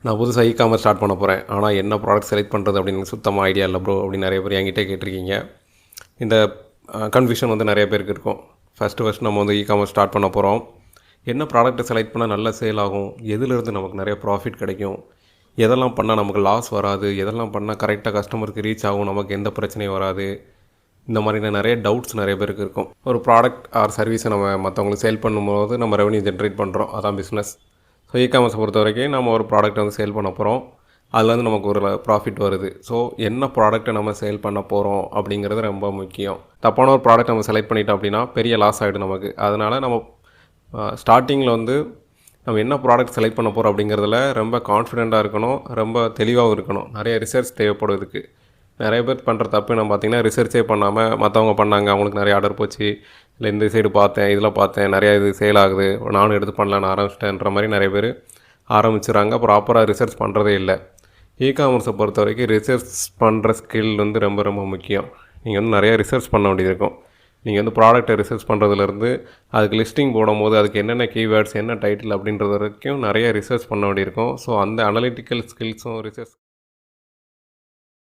நான் புதுசாக commerce start பண்ண போகிறேன். ஆனால் என்ன ப்ராடக்ட் செலக்ட் பண்ணுறது அப்படின்னு சுத்தமாக ஐடியா இல்லை ப்ரோ அப்படின்னு நிறைய பேர் என்கிட்ட கேட்டிருக்கீங்க. இந்த கன்ஃபியூஷன் வந்து நிறைய பேருக்கு இருக்கும். ஃபஸ்ட்டு நம்ம வந்து காமர்ஸ் ஸ்டார்ட் பண்ண போகிறோம். என்ன ப்ராடக்ட்டை செலக்ட் பண்ணால் நல்ல சேல் ஆகும், எதுலேருந்து நமக்கு நிறைய ப்ராஃபிட் கிடைக்கும், எதெல்லாம் பண்ணால் நமக்கு லாஸ் வராது, எதெல்லாம் பண்ணால் கரெக்டாக கஸ்டமருக்கு ரீச் ஆகும், நமக்கு எந்த பிரச்சனையும் வராது, இந்த மாதிரியான நிறைய டவுட்ஸ் நிறைய பேருக்கு இருக்கும். ஒரு ப்ராடக்ட் ஆர் சர்வீஸை நம்ம மற்றவங்களுக்கு சேல் பண்ணும்போது நம்ம ரெவன்யூ ஜென்ரேட் பண்ணுறோம், அதான் பிஸ்னஸ். ஸோ காமர்ஸை பொறுத்த வரைக்கும் நம்ம ஒரு ப்ராடக்ட்டை வந்து சேல் பண்ண போகிறோம், அதுலேருந்து நமக்கு ஒரு ப்ராஃபிட் வருது. ஸோ என்ன ப்ராடக்ட்டை நம்ம சேல் பண்ண போகிறோம் அப்படிங்கிறது ரொம்ப முக்கியம். தப்பான ஒரு ப்ராடக்ட் நம்ம செலக்ட் பண்ணிட்டோம் அப்படின்னா பெரிய லாஸ் ஆகிடும் நமக்கு. அதனால் நம்ம ஸ்டார்டிங்கில் வந்து நம்ம என்ன ப்ராடக்ட் செலக்ட் பண்ண போகிறோம் அப்படிங்கிறதுல ரொம்ப கான்ஃபிடெண்ட்டாக இருக்கணும், ரொம்ப தெளிவாகவும் இருக்கணும். நிறைய ரிசர்ச் தேவைப்படுறதுக்கு. நிறைய பேர் பண்ணுற தப்பு நம்ம பார்த்திங்கன்னா ரிசர்ச்சே பண்ணாமல் மற்றவங்க பண்ணாங்க, அவங்களுக்கு நிறைய ஆர்டர் போச்சு, இல்லை இந்த சைடு பார்த்தேன், இதில் பார்த்தேன், நிறையா இது சேல் ஆகுது, நானும் எடுத்து பண்ணலான்னு ஆரம்பிச்சிட்டேன்ற மாதிரி நிறைய பேர் ஆரம்பிச்சுறாங்க. ப்ராப்பராக ரிசர்ச் பண்ணுறதே இல்லை. காமர்ஸை பொறுத்த வரைக்கும் ரிசர்ச் பண்ணுற ஸ்கில் வந்து ரொம்ப ரொம்ப முக்கியம். நீங்கள் வந்து நிறையா ரிசர்ச் பண்ண வேண்டியது இருக்கும். நீங்கள் வந்து ப்ராடக்ட்டை ரிசர்ச் பண்ணுறதுலேருந்து அதுக்கு லிஸ்டிங் போடும்போது அதுக்கு என்னென்ன கீவேர்ட்ஸ், என்ன டைட்டில் அப்படின்றது வரைக்கும் நிறைய ரிசர்ச் பண்ண வேண்டியிருக்கும். ஸோ அந்த அனலிட்டிக்கல் ஸ்கில்ஸும் ரிசர்ச்